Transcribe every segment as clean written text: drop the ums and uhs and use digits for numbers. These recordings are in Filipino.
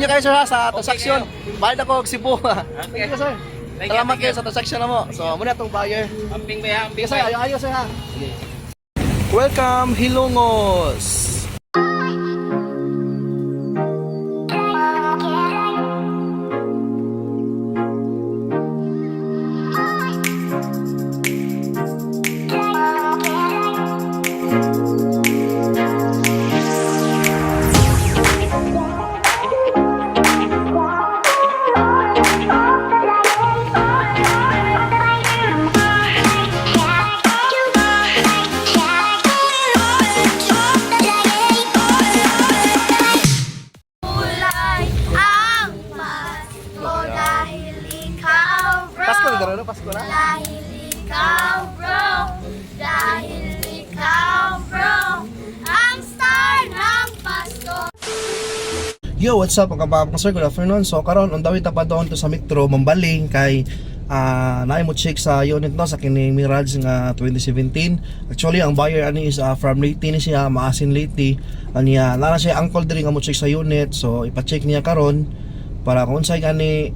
inyo kayo sir ha, sa transaction. Bayad ako og Cebu. Okay. Thank you sir. Salamat kayo sa transaction na mo. So muna itong buyer. Amping ba yan? Sige sir, ayo sir ha. Welcome Hilongos. Pasko na? Dahil ikaw bro, dahil ikaw bro, ang star ng Pasko. Yo, what's up mga kababang sir? Good afternoon. So karon on the way tapad doon to sa Metro Mambaling kay naay mo check sa unit no sa kini Mirage nga 2017. Actually ang buyer ani is from Leyte ni siya, Maasin Leyte. Aniya nara siya uncle diri nga mo check sa unit. So ipa-check niya karon para kung unsay gani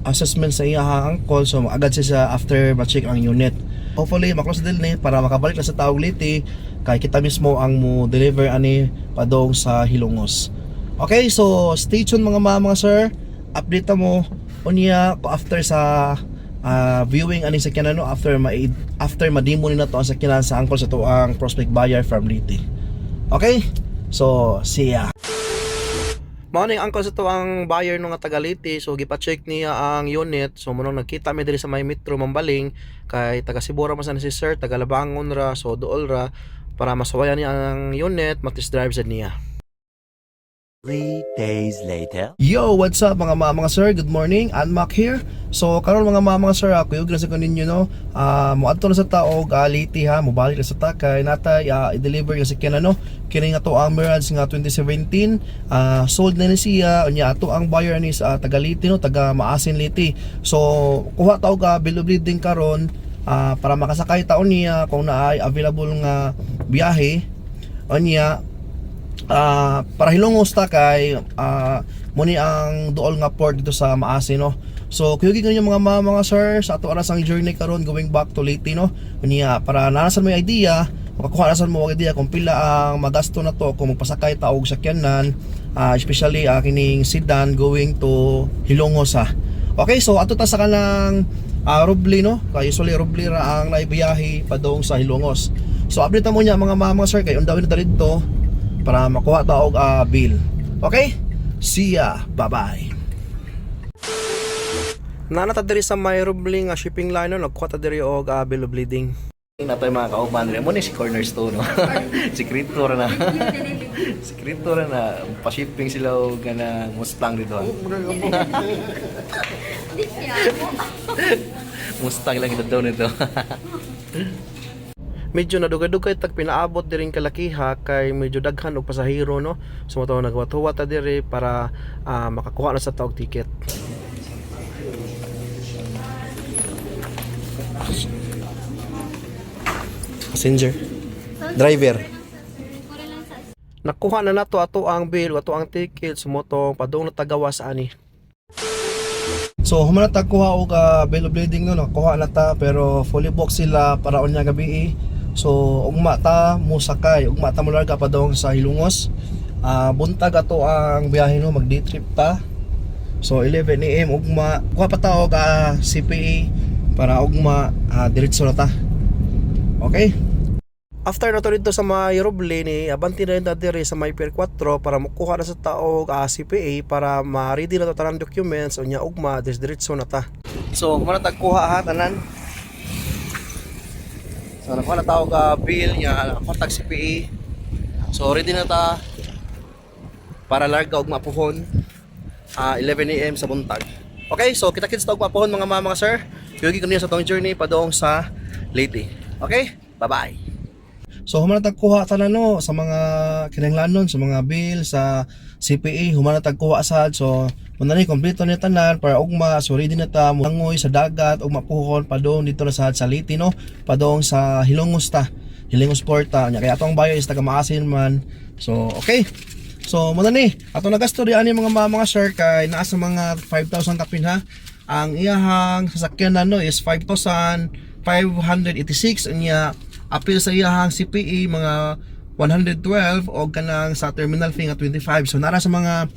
assessment sa iya uncle, so agad siya after ma-check ang unit. Hopefully maklose din ni para makabalik na sa taog Leyte kay kita mismo ang mo deliver ani padong sa Hilongos. Okay, so stay tuned mga sir. Update mo unya after sa viewing ani sa kinano after ma-demo ni na to ang sakyanan sa uncle sa to ang prospect buyer from Leyte. Okay? So, see ya. Mao ning angkol sa to ang buyer no nga taga Leyte, so gipa-check niya ang unit. So munong nagkita mi diri sa may Metro Mambaling kay taga Sibora man sa si sir, taga Labangon ra, so duol ra para masawayan niya ang unit, mag-test drive sa niya. 3 days later. Yo, what's up mga sir? Good morning. Anmac here. So karon mga sir, ako yung sa kaninyo no. Moadto na sa taog Leyte ha, mobalik na sa takay natay i-deliver yung sakyanan no. Kini nga to ang Mirage nga 2017. Sold na ni siya. Unya ato ang buyer ni sa taga Leyte no, taga Maasin Leyte. So kuha taog bill of lading karon para makasakay taon niya kung naay available nga biyahe. Unya para Hilongos ta kay muni ang duol nga port dito sa Maasin no. So kuyugi kanyo mga sir sa ato aras ang journey karon going back to Leyte no. Unya para nanasan mo yung idea, makakuha nasan mo ang idea kung pila ang magasto na to kung magpasakay ta og sakyanan, especially kining sedan going to Hilongos ha. Okay, so ato ta sa kanang Roble no. Kay usually Roble ra ang naibiyahe padong sa Hilongos. So update mo niya mga sir kay undawin na dito para makuha ta og bill. Okay? See ya. Bye-bye. Nanata diri sa may Roble nga shipping line no, nagkuha ta diri og bill of lading. Natay mga kauban rin mo ni si Cornerstone no. Sekreto ra na. Sekreto ra na pa-shipping sila og kana Mustang dito. Mustang lang ito nito. Medyo nadugay-dugay tag pinaabot diring kalakiha kay medyo daghan og pasahero no. So mo nagwat-huwat ta diri para makakuha na sa taog ticket. Passenger, driver. Nakuha na nato ato ang bill, ato ang ticket, sumotong padung natagawas ani. So humana ta kuha og bill of lading no, nakuha na ta pero fully booked sila para unya gabi. So ugma ta mo sakay, ugma ta mo larga padong sa Hilongos. Buntag ato ang biyahe no, mag day trip ta. So 11 AM ugma kuha pa ta og CPA para ugma diretso na ta. Okay? After na to dito sa may Roble ni abanti na rin diri sa may Pier 4 para makuha na sa taog CPA para ma-ready na to tanang documents unya ugma diretso na ta. So kumana tagkuha ha tanan. So nakuha na taog bill nya kontak CPA. So ready na ta para larga ugma puhon 11 AM sa buntag. Okay, so kita-kits taog mapuhon mga sir. Yugi kami sa tong journey padong sa Leyte. Okay? Bye-bye. So humana tagkuha tanan no sa mga kinahanglanon sa mga bill sa CPA, humana tagkuha sad. So manani kompleto ni tanan para ugma so ready na ta mangoy sa dagat ug mapuhon padong dito na sa Leyte no, padong sa Hilongos ta. Hilongos port ta. Nya kay atong buyer is taga Maasin man. So okay. So muna ni ato nagasto diyan yung mga sir kay naa sa mga 5,000 kapin ha. Ang iyahang sasakyan na no is 5,586 unya apil sa iyahang CPE mga 112 o kanang sa terminal fee nga 25. So nara sa mga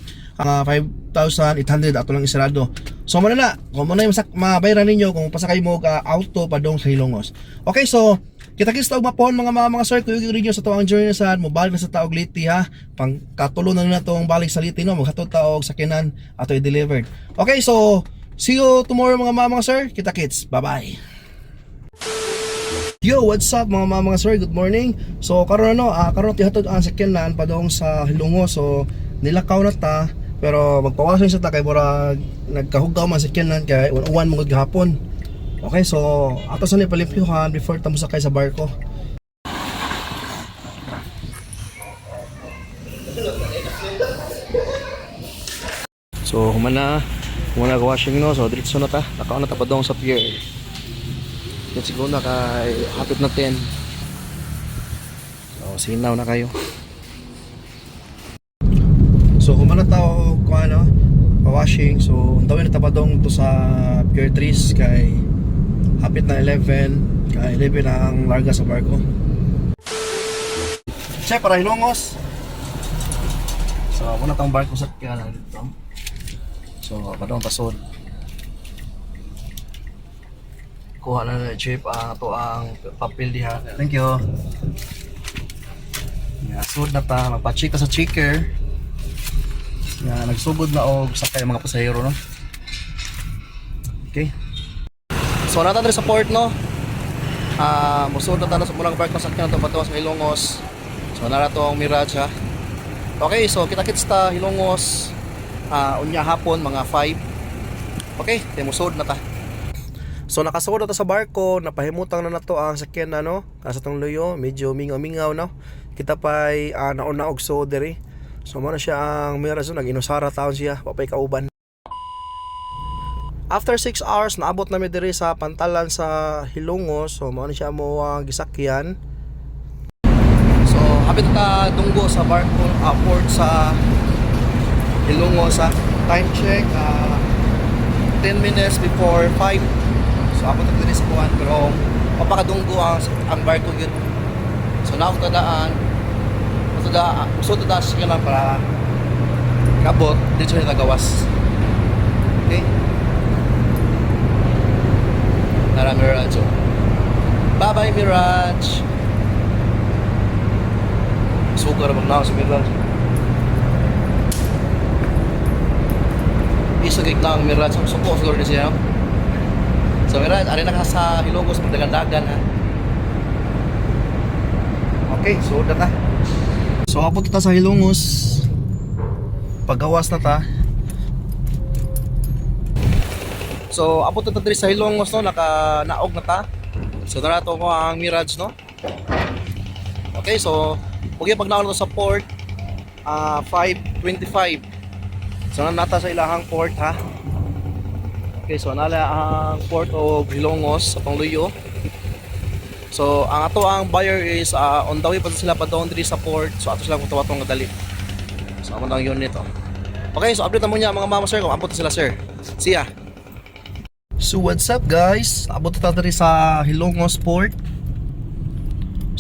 5,800 ato lang isarado. So muna na kung muna yung mabayaran ninyo kung pasakay mo ka auto padong sa Hilongos. Okay, so kita-kits taog mapon mga sir, kuyog rin nyo sa tuwang journey na saan, mobalik na sa taog Liti ha. Pang katulo na itong balik sa Liti no, maghatod taog sa Kinan ato i-delivered. Okay, so see you tomorrow mga sir, kita-kits, bye-bye. Yo, what's up mga sir, good morning. So karon karon tihatod ang sakyanan padong sa Hilongos. So nilakaw na ta, pero magpawasan sa ta kay mura nagkahugaw man sakyanan kay uwan mo gahapon. Okay, so ato sa ni palimpyuhan before ta mosakay sa barko. So humana washing no, so diretso na ta, nakaon na ta padong sa pier. Yan siguro na kay hapit na 10. So sinaw na kayo. So humana ta og pa-washing. So dawin na ta padong to sa pier 3 kay hapit na 11 kay 11 na ang larga sa barko. Check para Hilongos. So muna tong barko sa kaya dito. So padong pasod. Kuha na na chip ato ang papel diha. Thank you. Yeah, sud na ta magpa-check sa checker. Yeah, nagsugod na og sakay mga pasahero no. Okay. So nata diri sa port no. Musud na ta sa mulang barko sa sakyan to patawas sa Hilongos. So nara to ang Mirage ha. Okay, so kita-kits ta Hilongos unya hapon mga 5. Okay, musud na ta. So nakasugod na ta sa barko, napahimutang na nato ang sakyan na no. Sa tong luyo, medyo mingaw-mingaw no. Kita pay nauna og so diri. So mo na siya ang Mirage nag-inusara taon siya, papay kauban. After 6 hours naabot namin diri sa pantalan sa Hilongos. So mo na siya mo gisakyan. So hapit ka dunggo sa barko port sa Hilongos sa time check 10 minutes before 5. So abot na diri sa kuan pero papakadunggo ang barko gyud. So naako tadaan. So tada siya lang para kabot dito siya nagawas. Okay? Nara Mirage. Bye-bye Mirage. Sugar mo na sa Mirage. Isagig na ang Mirage. Suko siguro na siya. So Mirage, ari na ka sa Hilongos magdagan-dagan ha. Okay, so data. So abot ta sa Hilongos. Paggawas na ta. So abot na ta diri sa Hilongos no, naog na ta. So darato ko ang Mirage no. Okay, so pag naon sa port 5:25. So nata sa ilahang port ha. Okay, so nala ang port of Hilongos sa Pangluyo. So ang ato ang buyer is on the way pa sila pa doon diri sa port. So ato sila kung tawatong dali. So amo ang unit oh. Okay, so update mo niya mga mama sir kung abot sila sir. See ya. So what's up guys? Abot ta diri sa Hilongos port.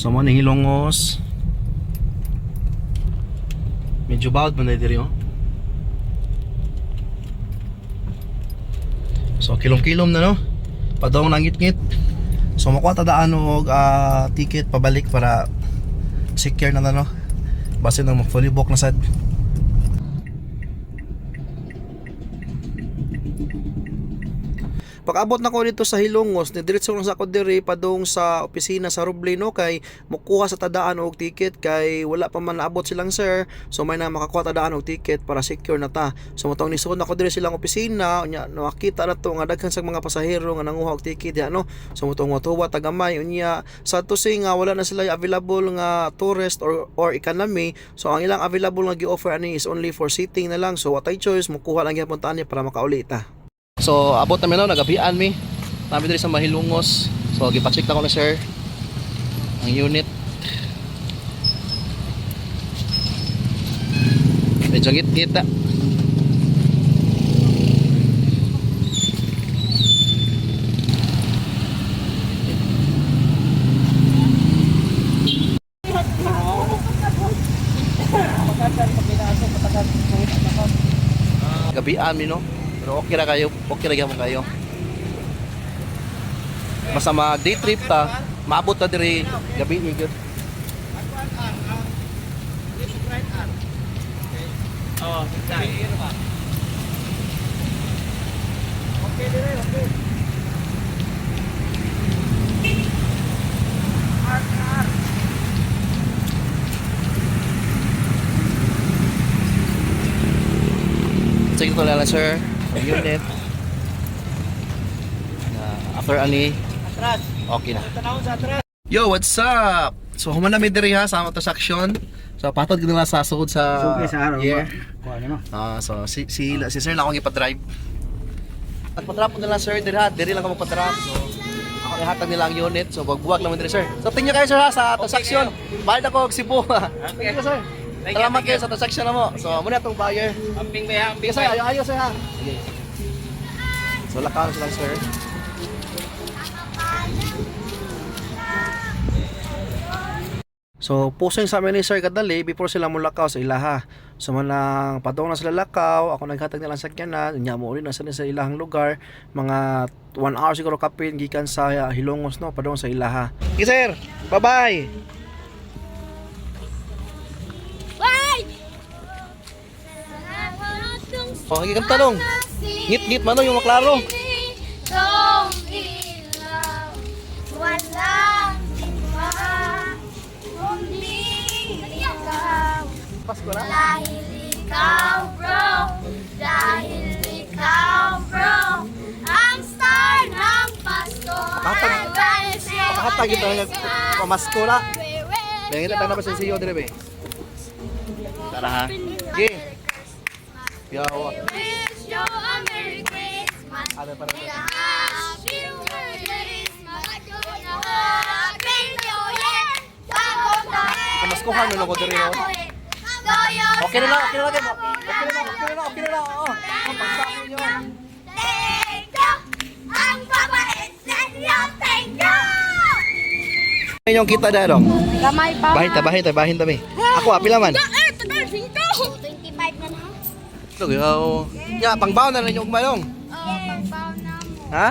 So mo ni Hilongos. Medyo bawd man diri oh. So kilom-kilom na no. Padong nangit-ngit. So makuha ta daan og ticket pabalik para secure na no. Base nang fully book na sad. Pag-abot na ko dito sa Hilongos, diretso lang sa ako diri padung sa opisina sa Roble no kay mukuha sa tadaan og ticket kay wala pa man naabot silang sir. So may na makakuha tadaan og ticket para secure na ta. So motong nisod na ko diri silang opisina, nya nakita na to nga daghan sa mga pasahero nga nanguha og ticket ya no. So motong watuwa tagamay unya sa tusing nga wala na sila available nga tourist or economy. So ang ilang available nga gi-offer ani is only for sitting na lang. So what I choice mukuha lang gyapon ta para makauli ta. So abot namin no, nagabian mi. Namin diri sa Mahilongos. So gipa-check na ko na sir ang unit. Sagit kita. Gabi amin no. Pero okay ra kayo. Okay ra gyapon kayo. Basta mag day trip ta, maabot ta diri gabi ni gyud. Oh, okay. Sige to lala sir. Ang unit. After ani, Atras. okay na. Tanawon sa atras. Yo, what's up? So human na mi diri ha sa transaction. So patod gid na sa sud sa Suki sa araw. yeah. Kuha mo. So si sir na akong ipa-drive. Nagpa-drop ko na lang sir diri ha. Diri lang ako magpa-drop. So ako ihatag nila ang unit. So buwag naman diri sir. So tingnan kayo sir ha sa transaction. Bayad ako og Cebu. Thank you sir. Salamat kayo sa transaction na mo. So muna tong buyer. Amping ba yan? Sige sir, ayo sir ha. Okay. So lakaw sila sir. So puso sa amin ni sir kadali before sila mo lakaw sa ilaha. So man lang padong na sila lakaw, ako naghatag nila sa sakyanan, nya mo uli na sila sa ilahang lugar, mga 1 hour siguro kapin gikan sa Hilongos no, padong sa ilaha. Okay sir, bye-bye. Bye! Oh, gikan talong. Ngit-ngit man no, yung maklaro. Itong ilaw, walang iba, kundi ikaw. Pasko na. Dahil ikaw, bro. Dahil ikaw, bro. Ang star ng Pasko. Makatag ito nga pamasko na. Dahil kita na pa sa CEO dire be. Tara ha. Okay. Yo. Wish you a Merry Christmas. Ano para And a Happy Christmas. And a Happy New Year. Bagong taon. Kamaskuhan mo lang ko dire no. Okay na lang, okay na lang. Okay na lang. Oo. Ang pagsabi niyo. Thank you. Ang babait sa inyo. Thank you. Ayun yung kita darong. Gamay pa. Bahin ta be. Ako apila man. 25 na na. Yo. Ya, pangbaon na lang yung ugmalong. Pagbaw na mo. Ha?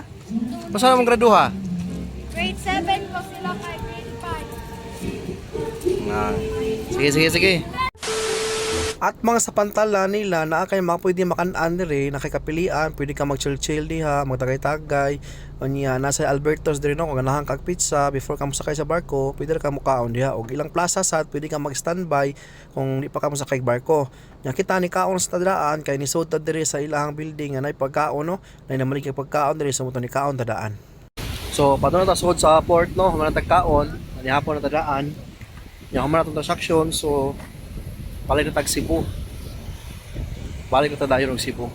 Masa na mong graduha? Grade 7 ko sila kay grade 5. Ah. Sige. At mga sa pantala nila na kay mga pwede makan-an dire, nakikapilian, pwede ka mag-chill diha, magtagay-tagay. Unya nasa Albertos dire no kung ganahan kag pizza before ka mosakay sa barko, pwede ka mukaon diha og ilang plaza sad pwede ka mag-standby kung di pa ka mosakay barko. Nya kita ni kaon sa tadaan kay ni sud dire sa ilahang building nga nay pagkaon no, nay naman kay pagkaon dire sa moto ni kaon tadaan. So padto na ta sud sa port no, man tagkaon, ani hapon na tadaan. Nya man atong transaction so balik na tag Cebu. Balik na tayo ng Cebu.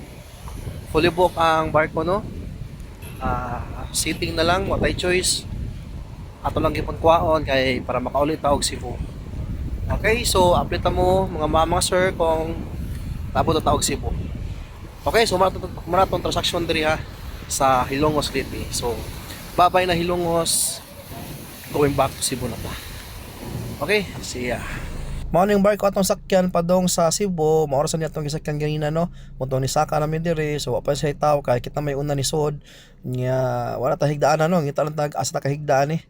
Fully book ang barko no. Sitting na lang, watay choice. Ato lang gipagkuhaon kay para makaulit ta og Cebu. Okay, so update mo mga mama sir kung labot ta og Cebu. Okay, so mara tong transaction diri ha sa Hilongos City. So babay na Hilongos, going back to Cebu na ta. Okay, see ya. Mao ning barko atong sakyan padong sa Cebu, maorasan niya atong gisakyan ganina no. Moto ni saka namin dire, so wa pa siya taw kay kita may una ni sod. Nya wala ta higdaan no, ngita lang tag asa ta kahigdaan eh.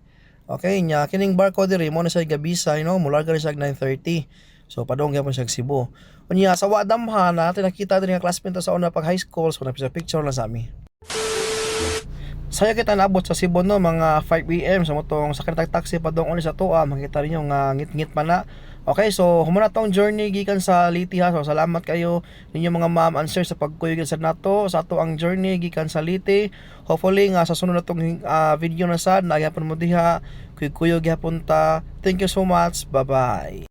Okay, nya kining barko dire mo na siya gabisa no, mular gali siya 9:30. So padong gyapon siya Cebu. Unya sa Wadamhan natin nakita dire nga classmate sa una pag high school, so napisa picture lang sa ami. Saya kita naabot sa Cebu no mga 5 PM sa motong sakyan tag taxi padong uli sa tuwa, makita ninyo nga ngit-ngit pa na. Okay, so humana tong journey gikan sa Liti ha. So salamat kayo ninyo mga ma'am and sir sa pagkuyog sa nato sa ato ang journey gikan sa Liti. Hopefully nga sa sunod natong video na sad nagyapon mo diha kuyog gyapon ta. Thank you so much. Bye-bye.